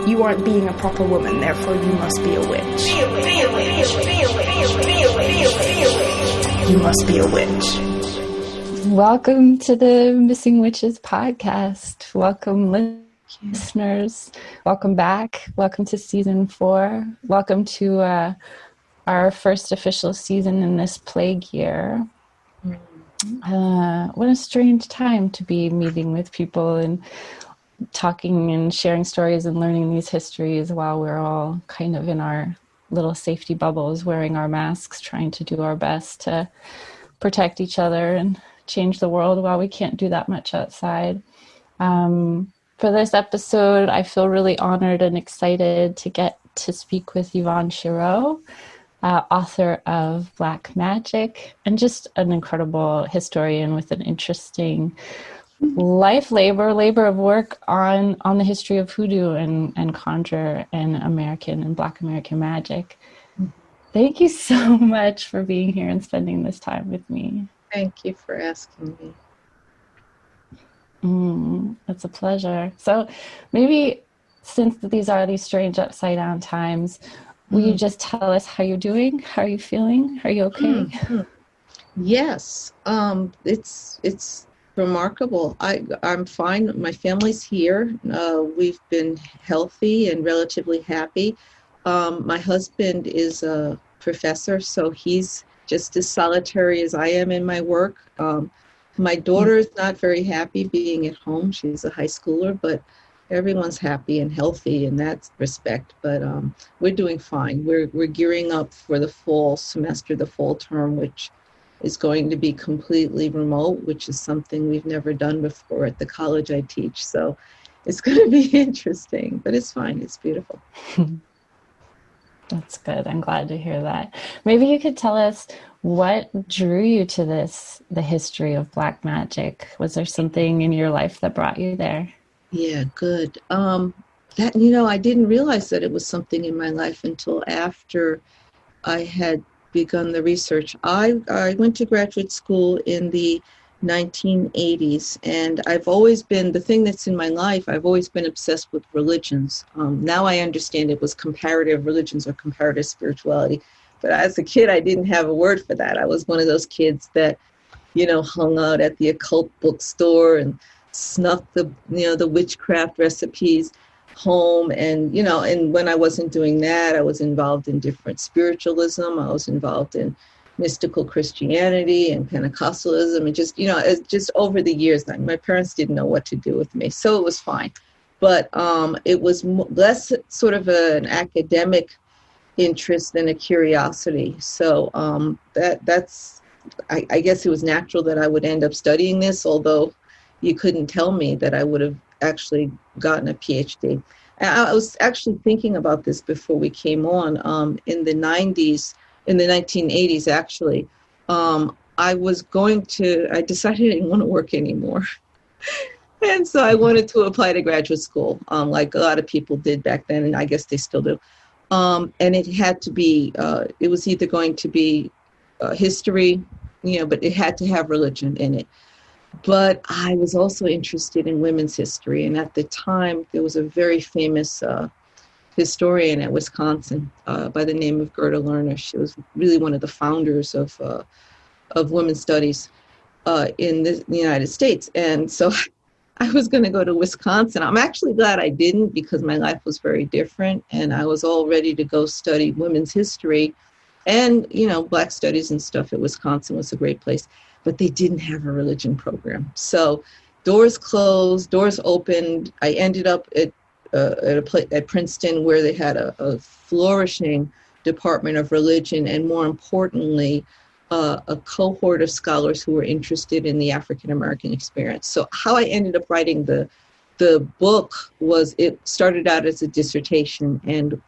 you aren't being a proper woman, therefore you must be a witch. You must be a witch. Welcome to the Missing Witches podcast. Welcome, listeners. Welcome back. Welcome to season 4. Welcome to our first official season in this plague year. What a strange time to be meeting with people and talking and sharing stories and learning these histories while we're all kind of in our little safety bubbles, wearing our masks, trying to do our best to protect each other and change the world while we can't do that much outside. For this episode, I feel really honored and excited to get to speak with Yvonne Chireau, author of Black Magic, and just an incredible historian with an interesting labor of work on the history of hoodoo and conjure and American and Black American magic. Thank you so much for being here and spending this time with me. Thank you for asking me. It's a pleasure. So maybe since these are these strange upside down times, will you just tell us how you're doing? How are you feeling? Are you okay? Yes. It's remarkable. I'm fine. My family's here. We've been healthy and relatively happy. My husband is a professor, so he's just as solitary as I am in my work. My daughter is not very happy being at home. She's a high schooler, but everyone's happy and healthy in that respect. But we're doing fine. We're gearing up for the fall semester, the fall term, which is going to be completely remote, which is something we've never done before at the college I teach. So it's going to be interesting, but it's fine. It's beautiful. That's good. I'm glad to hear that. Maybe you could tell us what drew you to the history of Black magic. Was there something in your life that brought you there? Yeah, good. I didn't realize that it was something in my life until after I had begun the research. I went to graduate school in the 1980s, and I've always been, the thing that's in my life, I've always been obsessed with religions. Now I understand it was comparative religions or comparative spirituality, but as a kid I didn't have a word for that. I was one of those kids that, hung out at the occult bookstore and snuck the witchcraft recipes home, and when I wasn't doing that, I was involved in different spiritualism. I was involved in mystical Christianity and Pentecostalism, and just over the years, my parents didn't know what to do with me, so it was fine. But it was less sort of an academic interest than a curiosity. So that's I guess it was natural that I would end up studying this, although you couldn't tell me that I would have actually gotten a PhD. I was actually thinking about this before we came on. In the 1980s, actually, I decided I didn't want to work anymore. And so I wanted to apply to graduate school, like a lot of people did back then, and I guess they still do. And it had to be, it was either going to be history, but it had to have religion in it. But I was also interested in women's history. And at the time, there was a very famous historian at Wisconsin by the name of Gerda Lerner. She was really one of the founders of women's studies in the United States. And so I was going to go to Wisconsin. I'm actually glad I didn't, because my life was very different. And I was all ready to go study women's history. And, Black studies and stuff at Wisconsin was a great place. But they didn't have a religion program. So doors closed, doors opened. I ended up at Princeton, where they had a flourishing department of religion, and more importantly, a cohort of scholars who were interested in the African American experience. So how I ended up writing the book was, it started out as a dissertation, and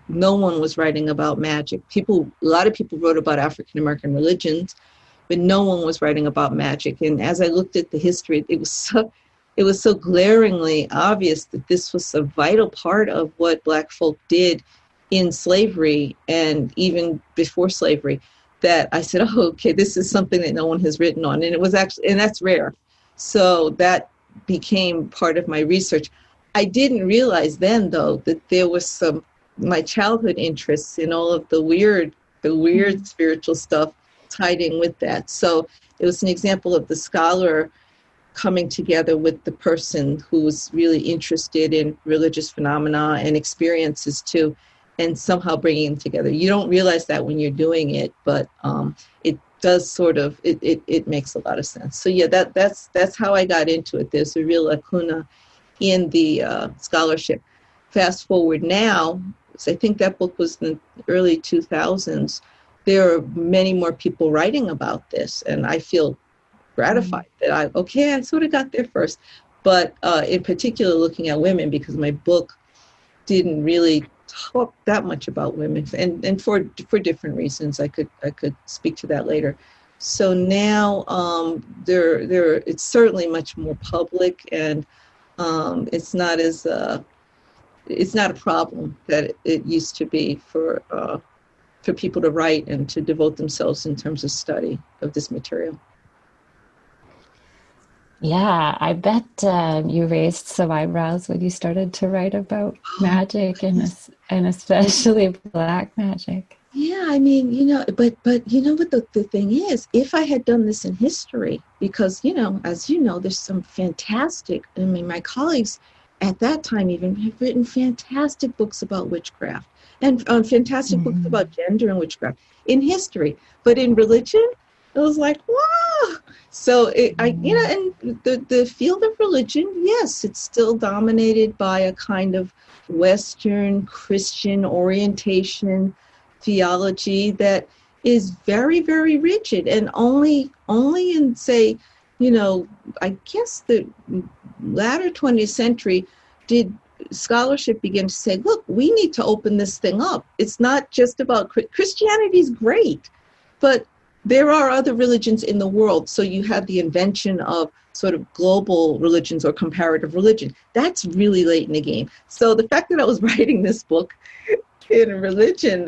no one was writing about magic. A lot of people wrote about African American religions, but no one was writing about magic. And as I looked at the history, it was so glaringly obvious that this was a vital part of what Black folk did in slavery and even before slavery, that I said, oh, okay, this is something that no one has written on. And it was actually, and that's rare. So that became part of my research. I didn't realize then, though, that there was my childhood interests in all of the weird spiritual stuff tied in with that. So it was an example of the scholar coming together with the person who was really interested in religious phenomena and experiences too, and somehow bringing them together. You don't realize that when you're doing it, but it does sort of, it makes a lot of sense. So yeah, that's how I got into it. There's a real lacuna in the scholarship. Fast forward now, so I think that book was in the early 2000s. There are many more people writing about this, and I feel gratified that I sort of got there first. But in particular, looking at women, because my book didn't really talk that much about women, and for different reasons. I could speak to that later. So now it's certainly much more public, and it's not a problem that it used to be for people to write and to devote themselves in terms of study of this material. Yeah, I bet you raised some eyebrows when you started to write about magic and especially black magic. Yeah, I mean, but you know what the thing is, if I had done this in history, because, as you know, there's some fantastic, my colleagues at that time even have written fantastic books about witchcraft and fantastic books about gender and witchcraft in history. But in religion, it was like, wow. So, and the field of religion, yes, it's still dominated by a kind of Western Christian orientation theology that is very, very rigid, and only in, say, I guess the latter 20th century did scholarship begin to say, look, we need to open this thing up. It's not just about Christianity is great, but there are other religions in the world. So you have the invention of sort of global religions or comparative religion. That's really late in the game. So the fact that I was writing this book in a religion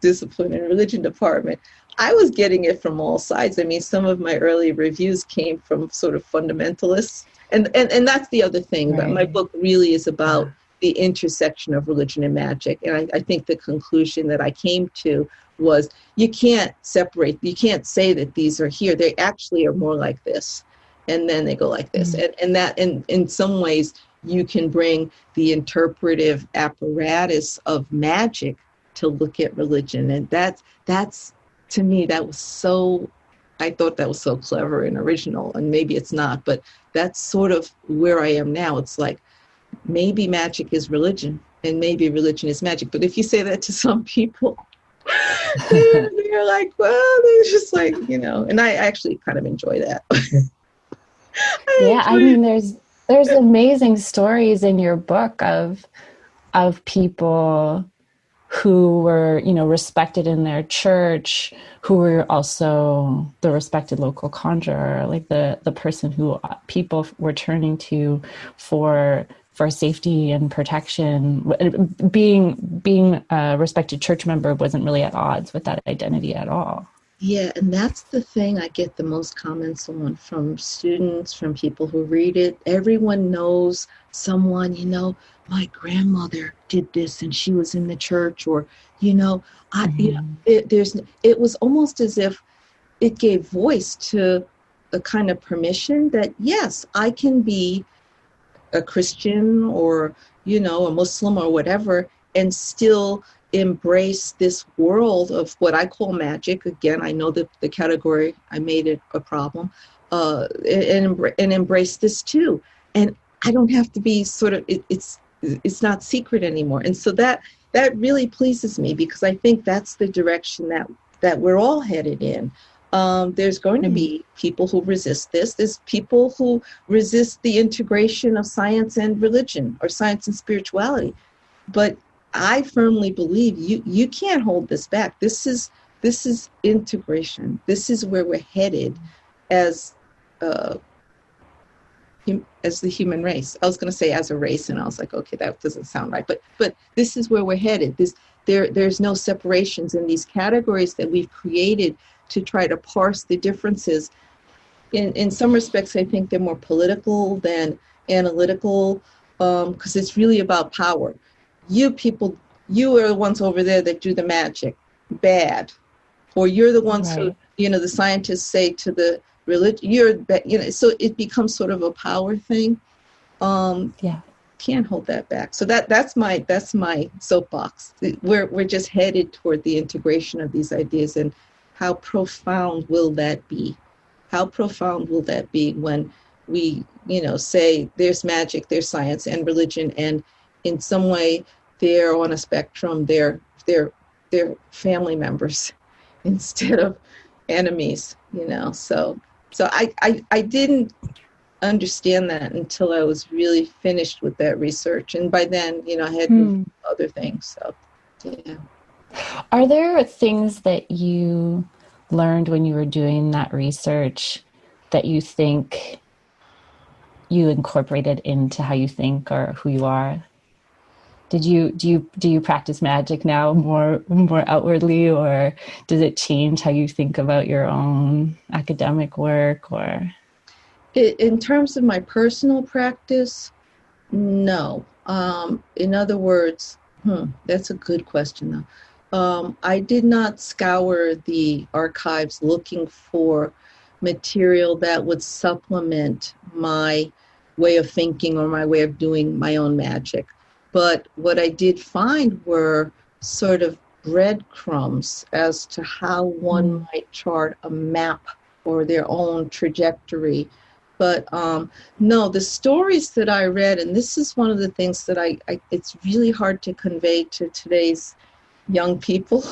discipline and religion department, I was getting it from all sides. I mean, some of my early reviews came from sort of fundamentalists. And that's the other thing. Right. But my book really is about the intersection of religion and magic. And I think the conclusion that I came to was you can't separate, you can't say that these are here. They actually are more like this. And then they go like this. And that in some ways you can bring the interpretive apparatus of magic to look at religion. And that's to me, that was so, I thought that was so clever and original, and maybe it's not, but that's sort of where I am now. It's like, maybe magic is religion and maybe religion is magic. But if you say that to some people, they're like, well, they're just like, and I actually kind of enjoy that. I mean, there's amazing stories in your book of people who were, respected in their church, who were also the respected local conjurer, like the person who people were turning to for safety and protection. Being a respected church member wasn't really at odds with that identity at all. Yeah, and that's the thing I get the most comments on from students, from people who read it. Everyone knows someone, my grandmother did this and she was in the church, or, it was almost as if it gave voice to a kind of permission that, yes, I can be a Christian or, a Muslim or whatever, and still embrace this world of what I call magic. Again, I know that the category, I made it a problem, and embrace this too. And I don't have to be sort of, it's not secret anymore. And so that really pleases me, because I think that's the direction that we're all headed in. There's going to be people who resist this. There's people who resist the integration of science and religion, or science and spirituality. But I firmly believe you can't hold this back. This is integration. This is where we're headed as the human race. I was going to say as a race, and I was like, okay, that doesn't sound right. But this is where we're headed. There's no separations in these categories that we've created to try to parse the differences. In some respects, I think they're more political than analytical. because it's really about power. You people, you are the ones over there that do the magic. Bad. Or you're the ones who, the scientists say to the religion, so it becomes sort of a power thing. Can't hold that back. So that's my soapbox. We're just headed toward the integration of these ideas, and how profound will that be? How profound will that be when we, say there's magic, there's science and religion, and in some way they're on a spectrum, they're family members instead of enemies, So I didn't understand that until I was really finished with that research, and by then, I had moved to other things. So, yeah. Are there things that you learned when you were doing that research that you think you incorporated into how you think or who you are? Do you practice magic now more outwardly, or does it change how you think about your own academic work? Or in terms of my personal practice, no. In other words, that's a good question though. I did not scour the archives looking for material that would supplement my way of thinking or my way of doing my own magic. But what I did find were sort of breadcrumbs as to how one might chart a map or their own trajectory. But no, the stories that I read, and this is one of the things that it's really hard to convey to today's young people,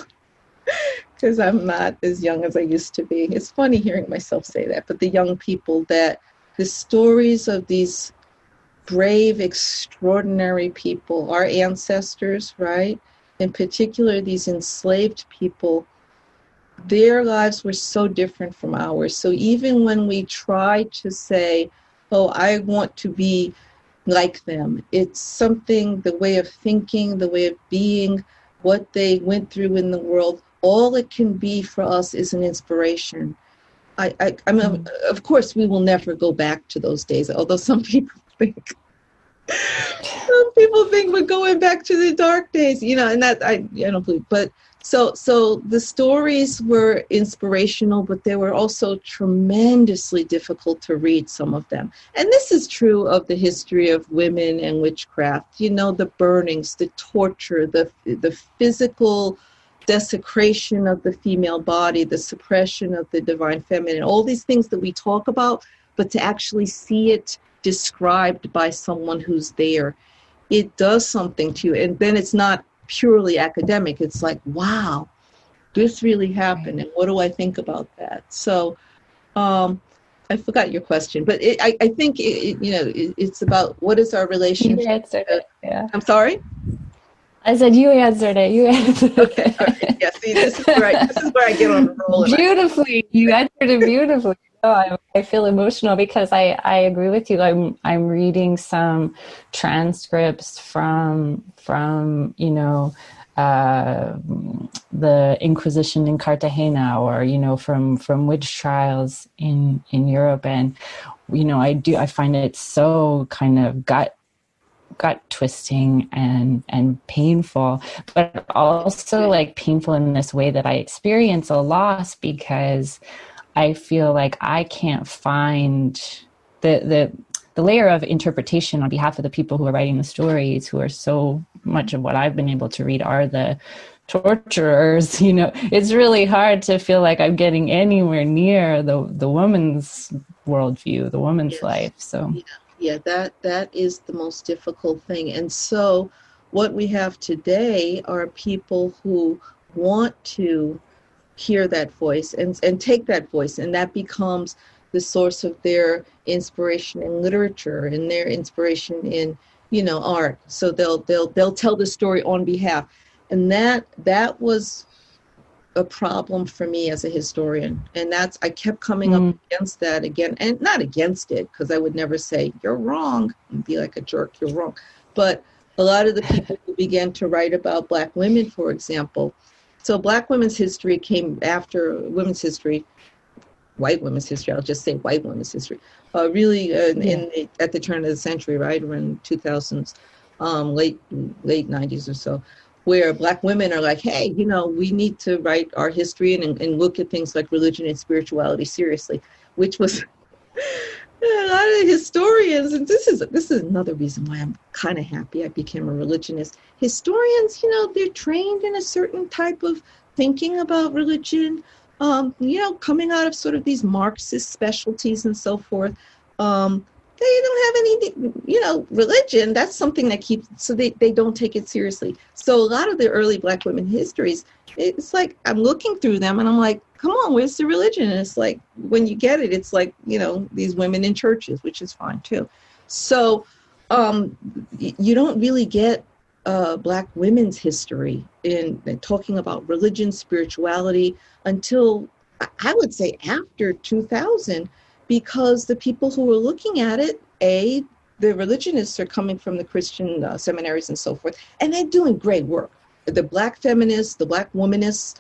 because I'm not as young as I used to be. It's funny hearing myself say that, but the young people, that the stories of these brave, extraordinary people, our ancestors, right? In particular, these enslaved people, their lives were so different from ours. So even when we try to say, oh, I want to be like them, it's something, the way of thinking, the way of being, what they went through in the world, all it can be for us is an inspiration. I mean, of course, we will never go back to those days, although some people think we're going back to the dark days, and that I don't believe. But so the stories were inspirational, but they were also tremendously difficult to read, some of them. And this is true of the history of women and witchcraft. The burnings, the torture, the physical desecration of the female body, the suppression of the divine feminine, all these things that we talk about, but to actually see it described by someone who's there, it does something to you. And then it's not purely academic. It's like, wow, this really happened. And what do I think about that? So I forgot your question, but I think it's about what is our relationship. You answered it. Yeah. I'm sorry? I said you answered it. Okay. All right. Yeah. See, this is where I get on the roll. Beautifully. You answered it beautifully. Oh, I feel emotional because I agree with you. I'm reading some transcripts from the Inquisition in Cartagena, or from witch trials in Europe, and I find it so kind of gut twisting and painful, but also like painful in this way that I experience a loss, because I feel like I can't find the layer of interpretation on behalf of the people who are writing the stories, who are so much of what I've been able to read are the torturers. It's really hard to feel like I'm getting anywhere near the woman's worldview, the woman's life. So yeah, that is the most difficult thing. And so what we have today are people who want to hear that voice and take that voice, and that becomes the source of their inspiration in literature and their inspiration in art. So they'll tell the story on behalf, and that was a problem for me as a historian. And I kept coming up against that again, and not against it, because I would never say you're wrong and be like a jerk, you're wrong. But a lot of the people who began to write about Black women, for example. So Black women's history came after women's history. white women's history. I'll just say white women's history. Really, at the turn of the century, right around 2000s, late 90s or so, where Black women are like, hey, we need to write our history and look at things like religion and spirituality seriously, which was a lot of historians, and this is another reason why I'm kind of happy I became a religionist. Historians, they're trained in a certain type of thinking about religion, coming out of sort of these Marxist specialties and so forth. They don't have any, religion. That's something that keeps, so they don't take it seriously. So a lot of the early Black women histories, it's like, I'm looking through them and I'm like, come on, where's the religion? And it's like, when you get it, it's like, these women in churches, which is fine too. So you don't really get Black women's history in talking about religion, spirituality until I would say after 2000, because the people who were looking at it, the religionists are coming from the Christian seminaries and so forth, and they're doing great work. The Black feminists, the Black womanists,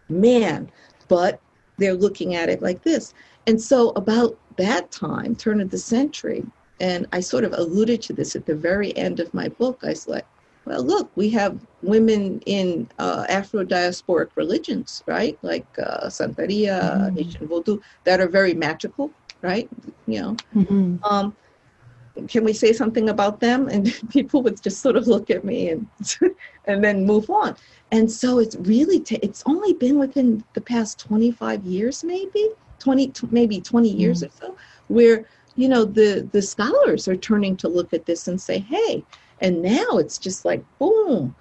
man, but they're looking at it like this. And so about that time, turn of the century, and I sort of alluded to this at the very end of my book, I was like, well, look, we have women in Afro-diasporic religions, right? Like Santeria, Haitian Vodou, that are very magical, right? Can we say something about them? And people would just sort of look at me and then move on. And so it's really, it's only been within the past 25 years, maybe 20 years or so, where, the scholars are turning to look at this and say, hey, and now it's just like, boom,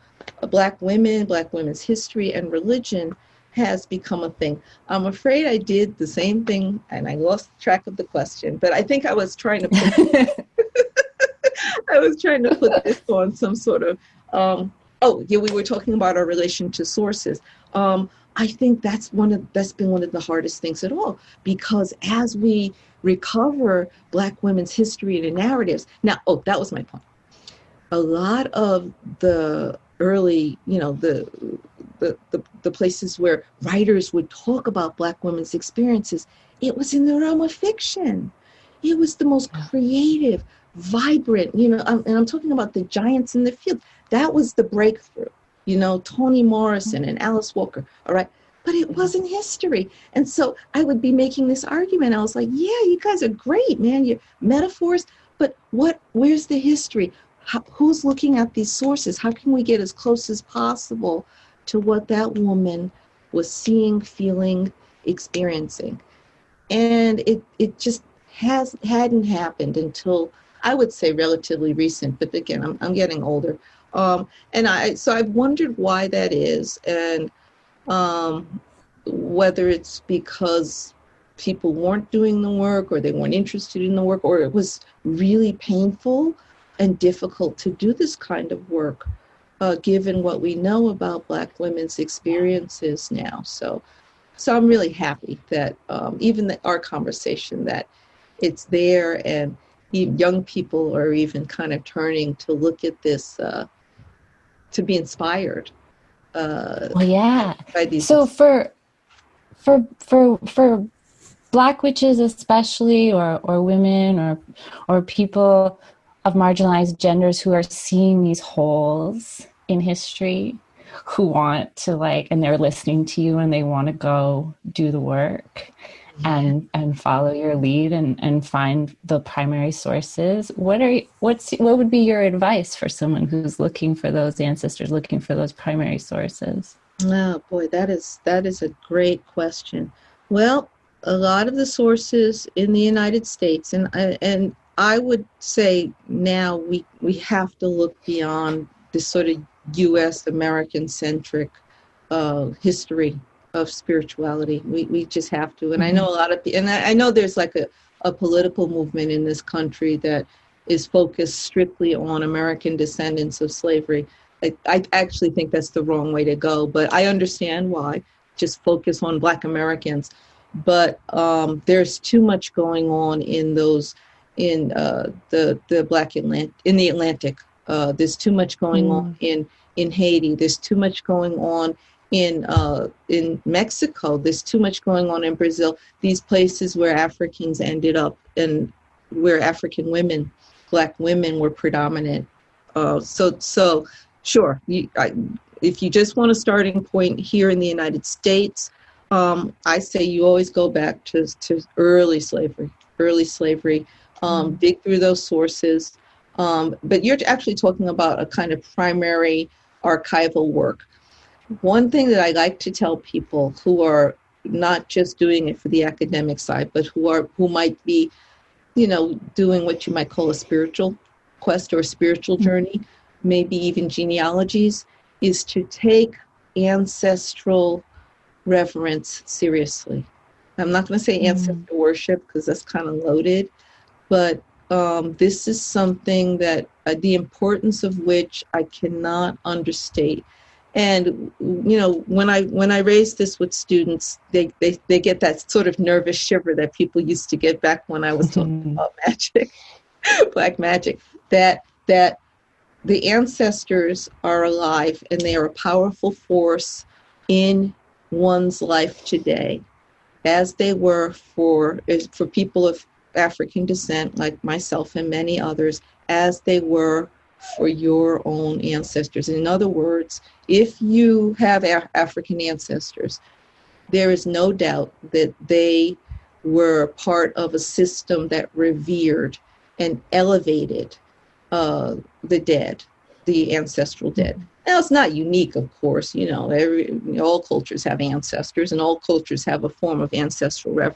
Black women, Black women's history and religion has become a thing. I'm afraid I did the same thing and I lost track of the question, but I think I was trying to put, this on some sort of, we were talking about our relation to sources. I think that's been one of the hardest things at all, because as we recover Black women's history and the narratives, that was my point. A lot of the early, the places where writers would talk about Black women's experiences, it was in the realm of fiction. It was the most creative, vibrant, and I'm talking about the giants in the field. That was the breakthrough, Toni Morrison and Alice Walker, all right? But it wasn't history. And so I would be making this argument. I was like, yeah, you guys are great, man, your metaphors, but where's the history? Who's looking at these sources? How can we get as close as possible to what that woman was seeing, feeling, experiencing? And it just hadn't happened until, I would say, relatively recent. But again, I'm getting older, so I've wondered why that is, and whether it's because people weren't doing the work, or they weren't interested in the work, or it was really painful and difficult to do this kind of work, given what we know about Black women's experiences now. So I'm really happy that even our conversation, that it's there, and young people are even kind of turning to look at this, to be inspired. By these. So for Black witches especially, or women, or people of marginalized genders who are seeing these holes in history, who want to and they're listening to you and they want to go do the work and follow your lead and find the primary sources. What would be your advice for someone who's looking for those ancestors, looking for those primary sources? Oh boy, that is a great question. Well, a lot of the sources in the United States, and I would say now we have to look beyond this sort of U.S. American-centric history of spirituality. We just have to. And I know a lot of people, and I know there's like a political movement in this country that is focused strictly on American descendants of slavery. I actually think that's the wrong way to go, but I understand why. Just focus on Black Americans. But there's too much going on in those, in the Black Atlantic, in the Atlantic. There's too much going on in Haiti. There's too much going on in Mexico. There's too much going on in Brazil. These places where Africans ended up and where African women, Black women were predominant. So sure, if you just want a starting point here in the United States, I say you always go back to early slavery, dig through those sources. But you're actually talking about a kind of primary archival work. One thing that I like to tell people who are not just doing it for the academic side, but who might be, doing what you might call a spiritual quest or a spiritual journey, maybe even genealogies, is to take ancestral reverence seriously. I'm not going to say ancestor worship because that's kind of loaded, but this is something that the importance of which I cannot understate. And when I raise this with students, they get that sort of nervous shiver that people used to get back when I was talking about magic, black magic. That the ancestors are alive and they are a powerful force in one's life today, as they were for people of African descent like myself and many others, as they were for your own ancestors. In other words, if you have African ancestors, there is no doubt that they were part of a system that revered and elevated the dead, the ancestral dead. Now, it's not unique, of course. All cultures have ancestors, and all cultures have a form of ancestral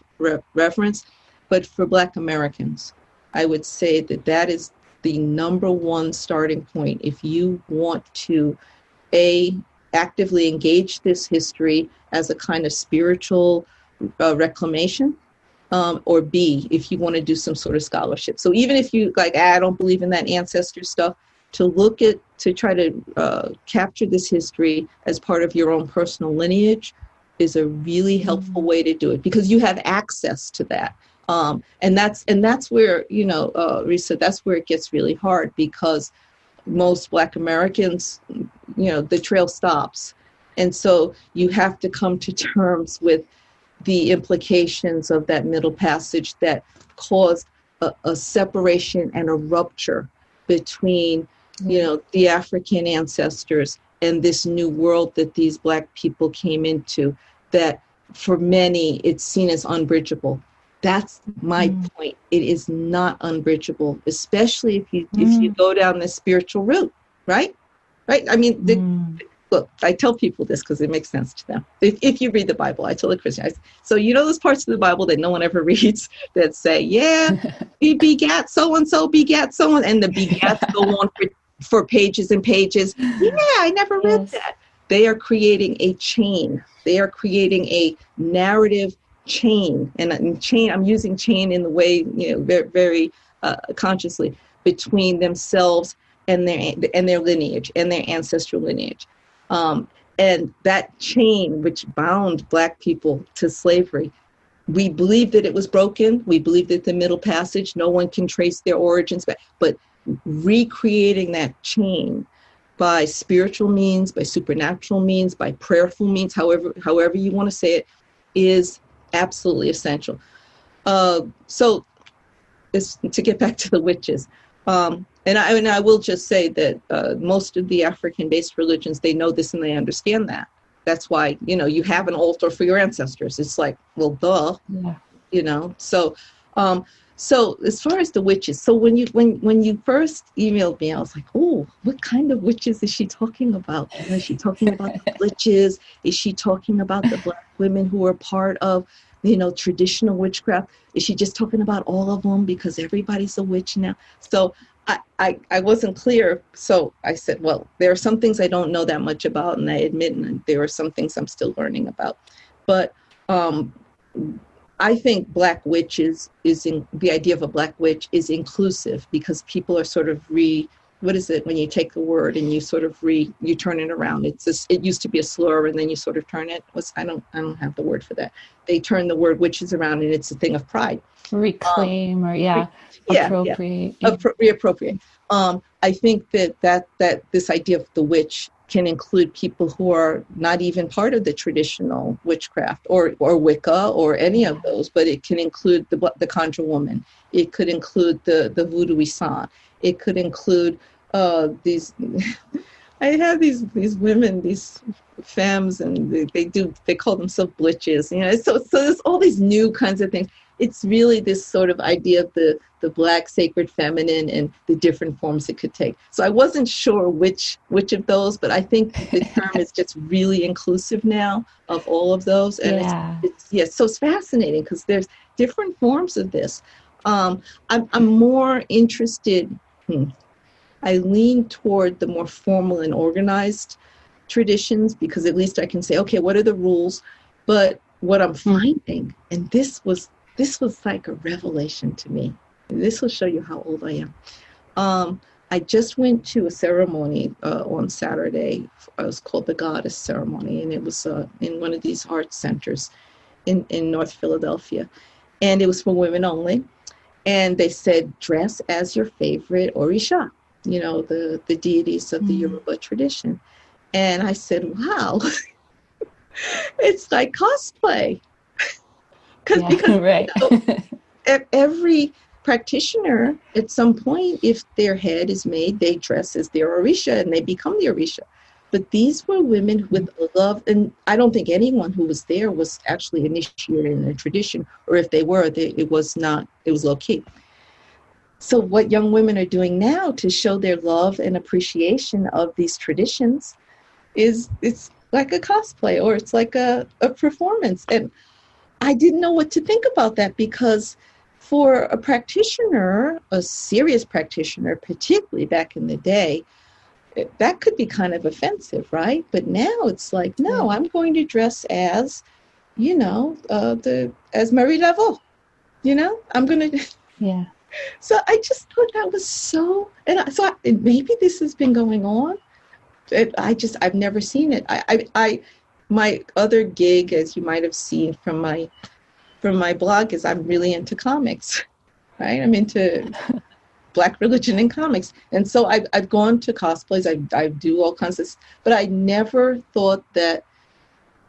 reverence. But for Black Americans, I would say that is the number one starting point if you want to, A, actively engage this history as a kind of spiritual reclamation, or B, if you want to do some sort of scholarship. So even if you I don't believe in that ancestor stuff, to try to capture this history as part of your own personal lineage is a really helpful way to do it, because you have access to that. And that's where, Risa, that's where it gets really hard, because most Black Americans, the trail stops. And so you have to come to terms with the implications of that middle passage that caused a separation and a rupture between, the African ancestors and this new world that these Black people came into, that for many it's seen as unbridgeable. That's my point. It is not unbridgeable, especially if you go down the spiritual route, right? I mean, look, I tell people this because it makes sense to them. If you read the Bible, I tell the Christians, so those parts of the Bible that no one ever reads that say, he begat so-and-so, begat so-and, and the begats go on for pages and pages. I never read that. They are creating a chain. They are creating a narrative chain, and chain, I'm using chain in the way, very, very consciously, between themselves and their lineage and their ancestral lineage. And that chain which bound Black people to slavery, we believe that it was broken. We believe that the Middle Passage, no one can trace their origins back, but recreating that chain by spiritual means, by supernatural means, by prayerful means, however you want to say it, is absolutely essential. So to get back to the witches, and I will just say that most of the African-based religions, they know this and they understand that. That's why, you have an altar for your ancestors. It's like, well, duh, So as far as the witches, so when you first emailed me, I was like, oh, what kind of witches is she talking about? Is she talking about the witches? Is she talking about the Black women who are part of, traditional witchcraft? Is she just talking about all of them because everybody's a witch now? So I wasn't clear. So I said, well, there are some things I don't know that much about, and I admit, and there are some things I'm still learning about. But I think Black witches the idea of a Black witch is inclusive, because people are sort of what is it when you take the word and you sort of you turn it around? It used to be a slur, and then you sort of turn it. I don't have the word for that. They turn the word witches around, and it's a thing of pride. Reclaim appropriate. Reappropriate. I think that this idea of the witch can include people who are not even part of the traditional witchcraft or Wicca or any of those, but it can include the Conjure Woman. It could include the voodooisant. It could include these. I have these women, these femmes, and they call themselves blitches. So there's all these new kinds of things. It's really this sort of idea of the Black sacred feminine and the different forms it could take. So I wasn't sure which of those, but I think the term is just really inclusive now of all of those. And so it's fascinating because there's different forms of this. I'm more interested. I lean toward the more formal and organized traditions because at least I can say, okay, what are the rules? But what I'm finding, and this was like a revelation to me. And this will show you how old I am. I just went to a ceremony on Saturday. It was called the Goddess Ceremony, and it was in one of these art centers in North Philadelphia. And it was for women only. And they said, dress as your favorite Orisha, the deities of the Yoruba tradition. And I said, wow, it's like cosplay. Because right. Every practitioner at some point, if their head is made, they dress as their Orisha and they become the Orisha. But these were women with love, and I don't think anyone who was there was actually initiated in a tradition, or if they were, it was low key. So what young women are doing now to show their love and appreciation of these traditions it's like a cosplay, or it's like a performance. And I didn't know what to think about that, because for a practitioner, a serious practitioner, particularly back in the day, that could be kind of offensive, right? But now it's like, no, I'm going to dress as, as Marie Laveau, I'm going to. Yeah. So I just thought that was so, maybe this has been going on. I've never seen it. My other gig, as you might have seen from my blog, is I'm really into comics, right? I'm into Black religion and comics. And so I've gone to cosplays. I do all kinds of, but I never thought that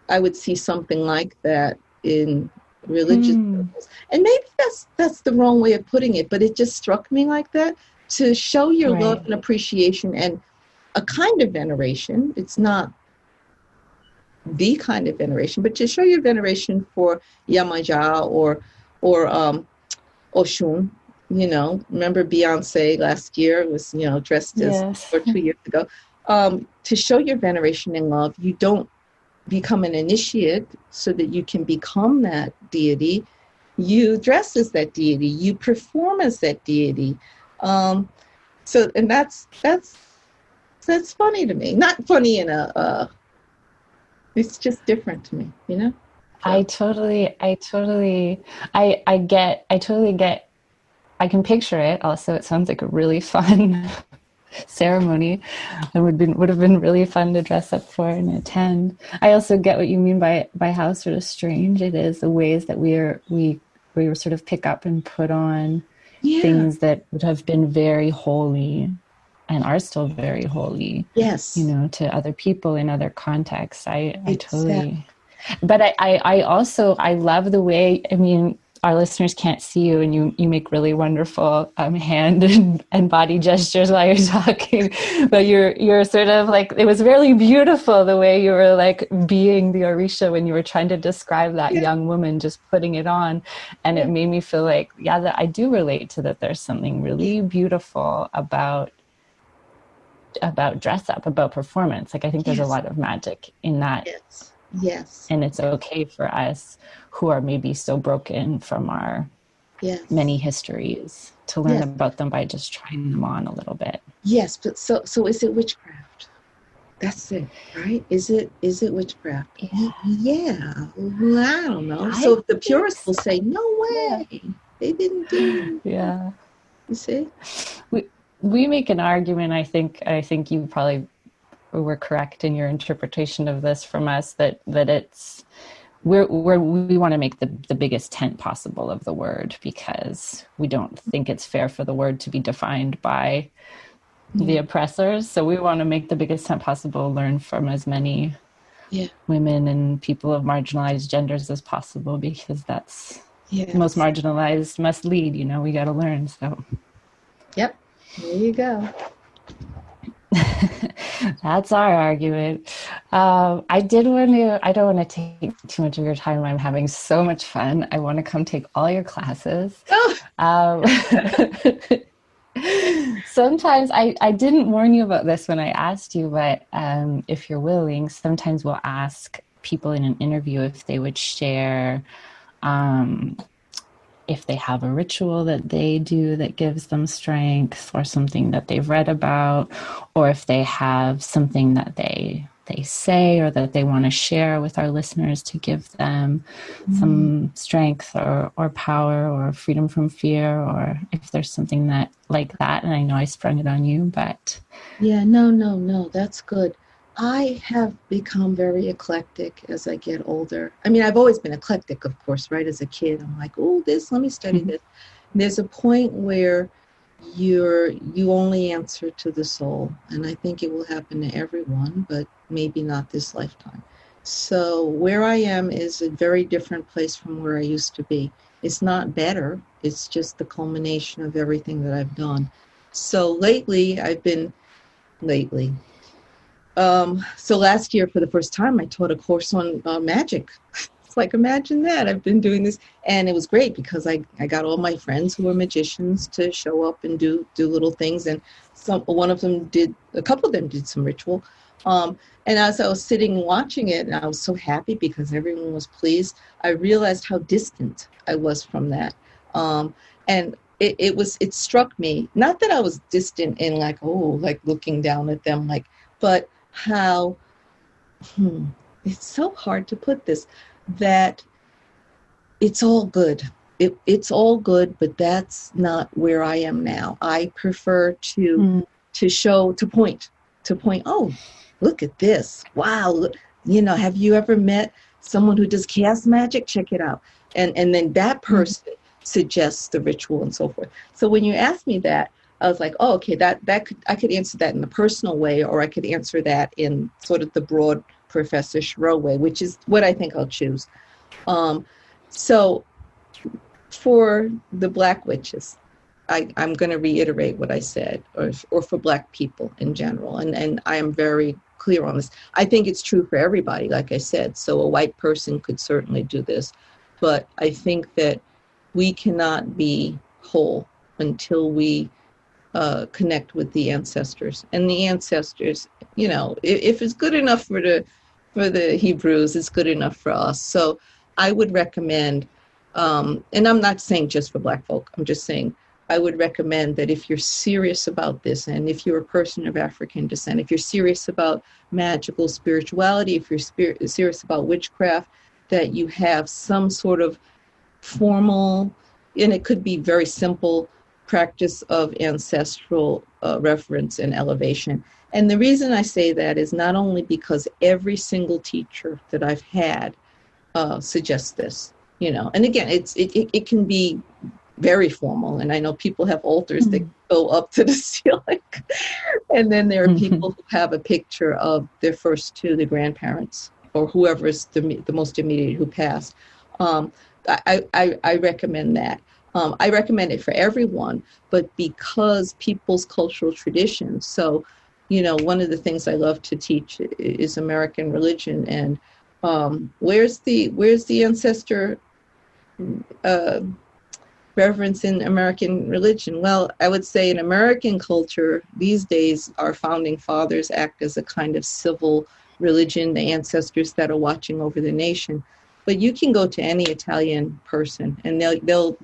I would see something like that in religious circles. And maybe that's the wrong way of putting it, but it just struck me like that, to show your love and appreciation and a kind of veneration. It's not the kind of veneration, but to show your veneration for Yamaja or Oshun. Remember Beyonce last year was, dressed as, or 2 years ago. To show your veneration and love, you don't become an initiate so that you can become that deity. You dress as that deity. You perform as that deity. And that's funny to me. Not funny in it's just different to me, So. I totally get. I can picture it. Also, it sounds like a really fun ceremony, and would have been really fun to dress up for and attend. I also get what you mean by how sort of strange it is, the ways that we sort of pick up and put on things that would have been very holy and are still very holy. Yes. To other people in other contexts. I totally. But I also love the way, our listeners can't see you, and you make really wonderful hand and body gestures while you're talking. But you're sort of like, it was really beautiful the way you were like being the Orisha when you were trying to describe that young woman just putting it on. And it made me feel like, that I do relate to that. There's something really beautiful about dress up, about performance. Like, I think there's a lot of magic in that. Yes. And it's okay for us who are maybe so broken from our many histories to learn about them by just trying them on a little bit. Yes, but so is it witchcraft? That's it, right? Is it witchcraft? Yeah. Well, I don't know. So the purists will say, no way. They didn't do it. Yeah. You see? We make an argument, I think you probably were correct in your interpretation of this from us, that it's we want to make the biggest tent possible of the word, because we don't think it's fair for the word to be defined by the oppressors. So we want to make the biggest tent possible, learn from as many women and people of marginalized genders as possible, because that's the most marginalized must lead, you know, we got to learn. So yep, there you go. That's our argument. I don't want to take too much of your time. I'm having so much fun. I want to come take all your classes. Sometimes I didn't warn you about this when I asked you, but if you're willing, sometimes we'll ask people in an interview if they would share if they have a ritual that they do that gives them strength, or something that they've read about, or if they have something that they say or that they want to share with our listeners to give them some strength or power or freedom from fear, or if there's something that like that. And I know I sprung it on you, but no, that's good. I have become very eclectic as I get older. I mean, I've always been eclectic, of course, right? As a kid, I'm like, oh, let me study this. And there's a point where you only answer to the soul. And I think it will happen to everyone, but maybe not this lifetime. So where I am is a very different place from where I used to be. It's not better. It's just the culmination of everything that I've done. So so last year, for the first time, I taught a course on magic. It's like, imagine that. I've been doing this. And it was great because I got all my friends who were magicians to show up and do little things. And a couple of them did some ritual. And as I was sitting and watching it, and I was so happy because everyone was pleased, I realized how distant I was from that. And it struck me, not that I was distant in like looking down at them, but how, it's so hard to put this, that it's all good. It's all good, but that's not where I am now. I prefer to point, oh, look at this. Wow. Look, have you ever met someone who does chaos magic? Check it out. And then that person suggests the ritual and so forth. So when you asked me that, I was like, oh, okay, I could answer that in a personal way, or I could answer that in sort of the broad Professor Chireau way, which is what I think I'll choose. So for the Black witches, I'm going to reiterate what I said, or for Black people in general, and I am very clear on this. I think it's true for everybody, like I said. So a white person could certainly do this, but I think that we cannot be whole until we connect with the ancestors. And the ancestors, if it's good enough for the Hebrews, it's good enough for us. So I would recommend, and I'm not saying just for Black folk, I'm just saying I would recommend that if you're serious about this, and if you're a person of African descent, if you're serious about magical spirituality, if you're serious about witchcraft, that you have some sort of formal, and it could be very simple, practice of ancestral reverence and elevation. And the reason I say that is not only because every single teacher that I've had suggests this, and again, it can be very formal. And I know people have altars that go up to the ceiling. And then there are people who have a picture of their first two, the grandparents, or whoever is the most immediate who passed. I recommend that. I recommend it for everyone, but because people's cultural traditions. So, one of the things I love to teach is American religion, and where's the ancestor reverence in American religion? Well, I would say in American culture these days, our founding fathers act as a kind of civil religion, the ancestors that are watching over the nation. But you can go to any Italian person, and they'll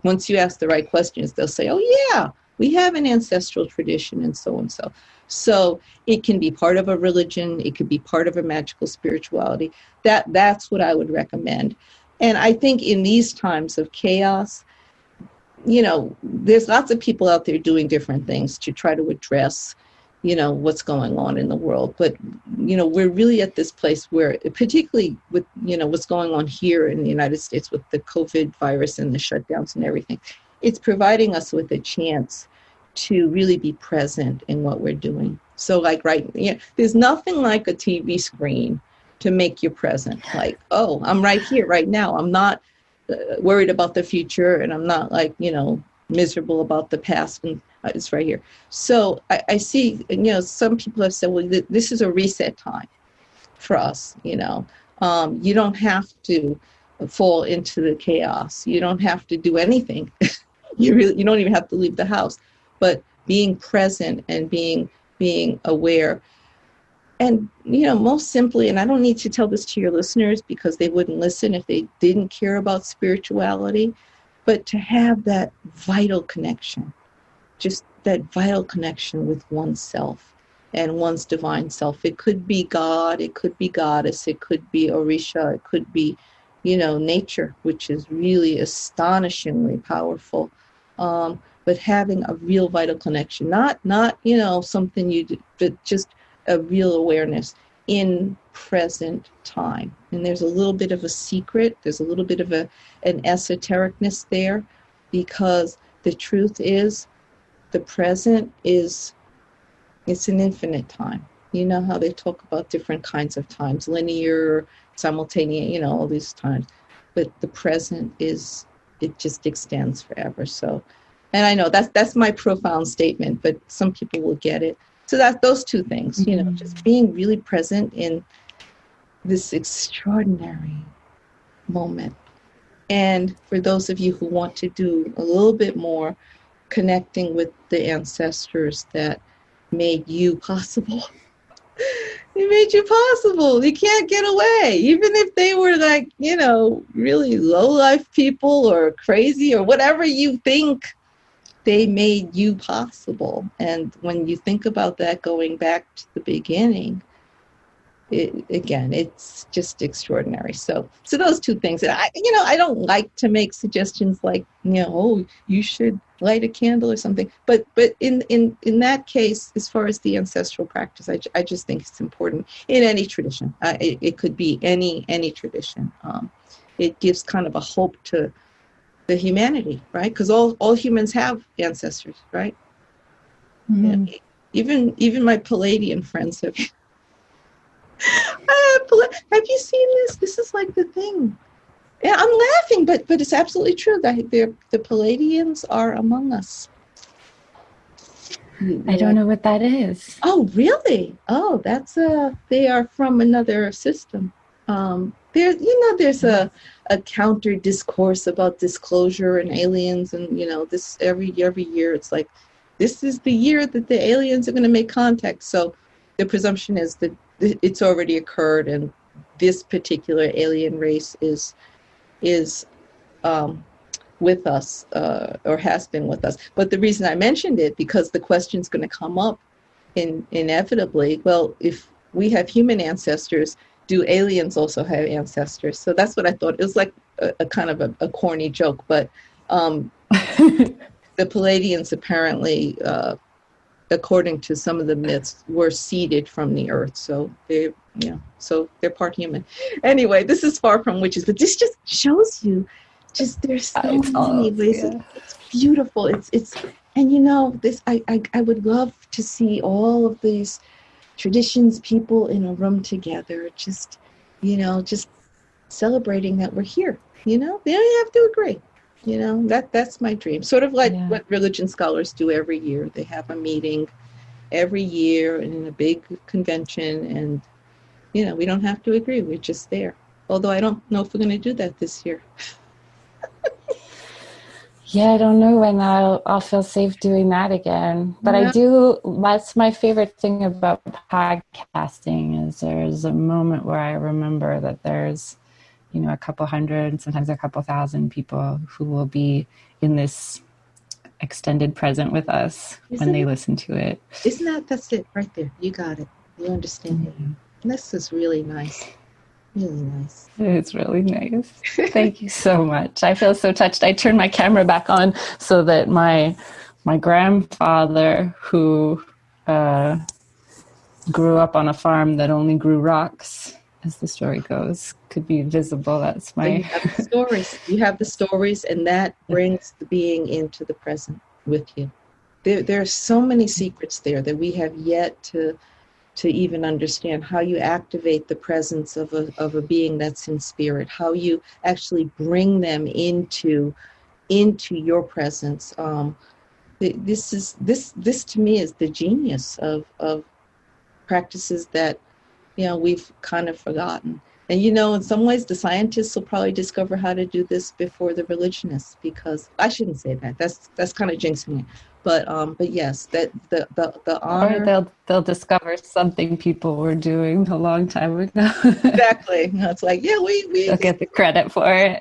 once you ask the right questions, they'll say, oh yeah, we have an ancestral tradition and so and so. So it can be part of a religion. It could be part of a magical spirituality. That's what I would recommend. And I think in these times of chaos, there's lots of people out there doing different things to try to address what's going on in the world. But, we're really at this place where, particularly with, what's going on here in the United States with the COVID virus and the shutdowns and everything, it's providing us with a chance to really be present in what we're doing. So like, there's nothing like a TV screen to make you present. Like, oh, I'm right here, right now. I'm not worried about the future, and I'm not like, miserable about the past, and it's right here. So I see, some people have said, well, this is a reset time for us. You don't have to fall into the chaos. You don't have to do anything. You don't even have to leave the house, but being present and being aware. And, most simply, and I don't need to tell this to your listeners because they wouldn't listen if they didn't care about spirituality, but to have that vital connection, just that vital connection with oneself and one's divine self. It could be God, it could be goddess, it could be Orisha, it could be, nature, which is really astonishingly powerful. But having a real vital connection, not something you do, but just a real awareness in present time. And there's a little bit of a secret, there's a little bit of an esotericness there, because the truth is the present it's an infinite time. You know how they talk about different kinds of times, linear, simultaneous, all these times. But the present it just extends forever. So, and I know that's my profound statement, but some people will get it. So that's those two things, just being really present in this extraordinary moment. And for those of you who want to do a little bit more connecting with the ancestors that made you possible, they made you possible. You can't get away. Even if they were like, really low-life people or crazy or whatever you think, they made you possible. And when you think about that, going back to the beginning, it's just extraordinary. So those two things. And I don't like to make suggestions like, oh, you should light a candle or something. But in that case, as far as the ancestral practice, I just think it's important in any tradition. It could be any tradition. It gives kind of a hope to the humanity, right? Because all humans have ancestors, right? Mm-hmm. Yeah. Even my Palladian friends have. Have you seen this? This is like the thing. Yeah, I'm laughing, but it's absolutely true that the Palladians are among us. I don't know what that is. Oh, really? Oh, they are from another system. There's a counter discourse about disclosure and aliens, and this every year it's like, this is the year that the aliens are going to make contact. So the presumption is that it's already occurred, and this particular alien race is with us, or has been with us. But the reason I mentioned it, because the question's going to come up inevitably. Well, if we have human ancestors, do aliens also have ancestors? So that's what I thought. It was like a kind of a corny joke, but the Palladians apparently, according to some of the myths, were seeded from the earth. So they're part human. Anyway, this is far from witches, but this just shows you, there's so many ways. Yeah. It's beautiful. It's and this. I would love to see all of these traditions, people in a room together, just celebrating that we're here. They don't have to agree. That's my dream. Sort of like what religion scholars do every year. They have a meeting every year in a big convention, and we don't have to agree. We're just there. Although I don't know if we're going to do that this year. Yeah, I don't know when I'll feel safe doing that again. But I do, that's my favorite thing about podcasting, is there's a moment where I remember that there's, a couple hundred, sometimes a couple thousand people who will be in this extended present with us when they listen to it. That's it right there. You got it. You understand it. And this is really nice. Really nice. It's really nice. Thank you so much. I feel so touched. I turned my camera back on so that my grandfather, who grew up on a farm that only grew rocks, as the story goes, could be visible. That's my... You have the stories. You have the stories, and that brings the being into the present with you. there are so many secrets there that we have yet to even understand. How you activate the presence of a being that's in spirit, how you actually bring them into your presence. This to me is the genius of practices that we've kind of forgotten. And in some ways the scientists will probably discover how to do this before the religionists, because I shouldn't say that. That's kind of jinxing it. But yes, that the honor. Or they'll discover something people were doing a long time ago. Exactly. It's like, yeah, they'll get the credit for it.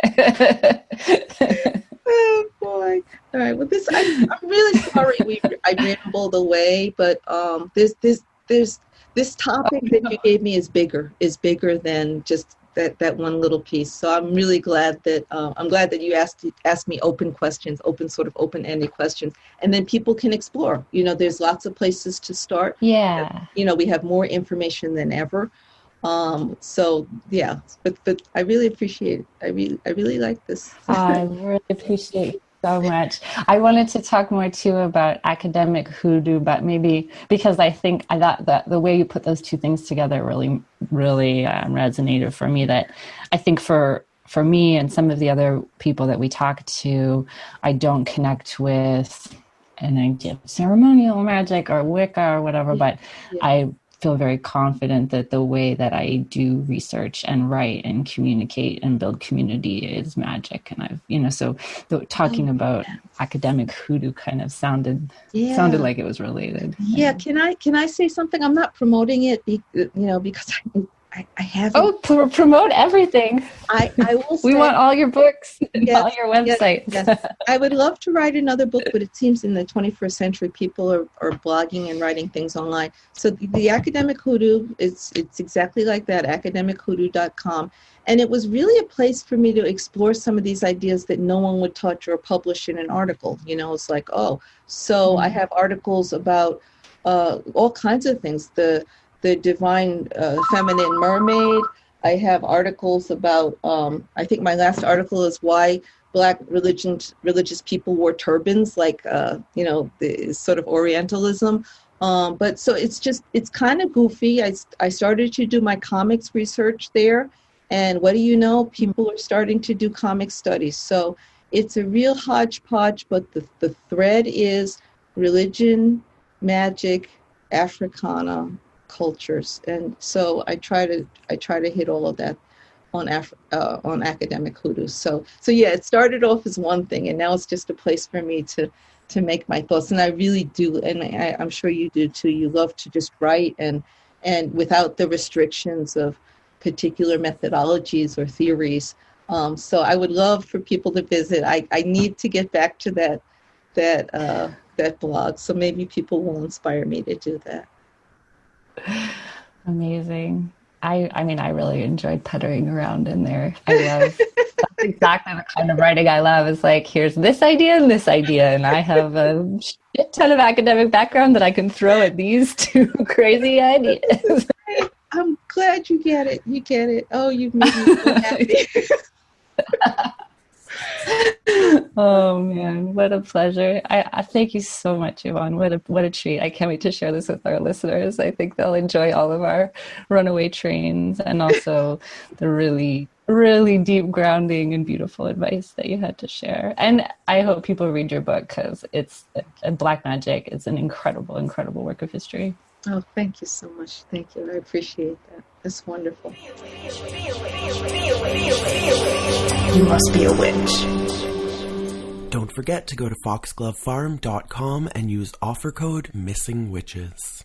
Oh boy! All right. Well, I'm really sorry I rambled away, but this topic that you gave me is bigger than just that one little piece. So I'm really glad that you asked me open-ended questions, and then people can explore. There's lots of places to start. Yeah. We have more information than ever. So yeah, but I really appreciate it. I really like this. I really appreciate it so much. I wanted to talk more too about academic hoodoo, but maybe because I thought that the way you put those two things together really resonated for me. That I think for me and some of the other people that we talk to, I don't connect with an idea of ceremonial magic or Wicca or whatever, but I feel very confident that the way that I do research and write and communicate and build community is magic. And talking about academic hoodoo kind of sounded like it was related. Yeah. Can I say something? I'm not promoting it, because I haven't. Oh, promote everything. I will say, we want all your books and all your websites. Yes. I would love to write another book, but it seems in the 21st century people are blogging and writing things online. So the academic hoodoo, it's exactly like that, academichoodoo.com. And it was really a place for me to explore some of these ideas that no one would touch or publish in an article. It's like, I have articles about all kinds of things. The divine feminine mermaid. I have articles about, I think my last article is why Black religious people wore turbans, like, the sort of Orientalism. But so it's kind of goofy. I started to do my comics research there. And what do you know? People are starting to do comic studies. So it's a real hodgepodge, but the thread is religion, magic, Africana, cultures, and so I try to hit all of that on academic hoodoo. So yeah, it started off as one thing, and now it's just a place for me to make my thoughts. And I really do, and I'm sure you do too. You love to just write and without the restrictions of particular methodologies or theories. So I would love for people to visit. I need to get back to that blog. So maybe people will inspire me to do that. Amazing. I mean, I really enjoyed puttering around in there. That's exactly the kind of writing I love. It's like, here's this idea, and I have a shit ton of academic background that I can throw at these two crazy ideas. I'm glad you get it. You get it. Oh, you've made me so happy. Oh man, what a pleasure. I thank you so much, Yvonne. What a treat. I can't wait to share this with our listeners. I think they'll enjoy all of our runaway trains and also the really, really deep grounding and beautiful advice that you had to share. And I hope people read your book, because it's Black Magic. It's an incredible, incredible work of history. Oh, thank you so much. Thank you. I appreciate that. It's wonderful. You must be a witch. Don't forget to go to foxglovefarm.com and use offer code MissingWitches.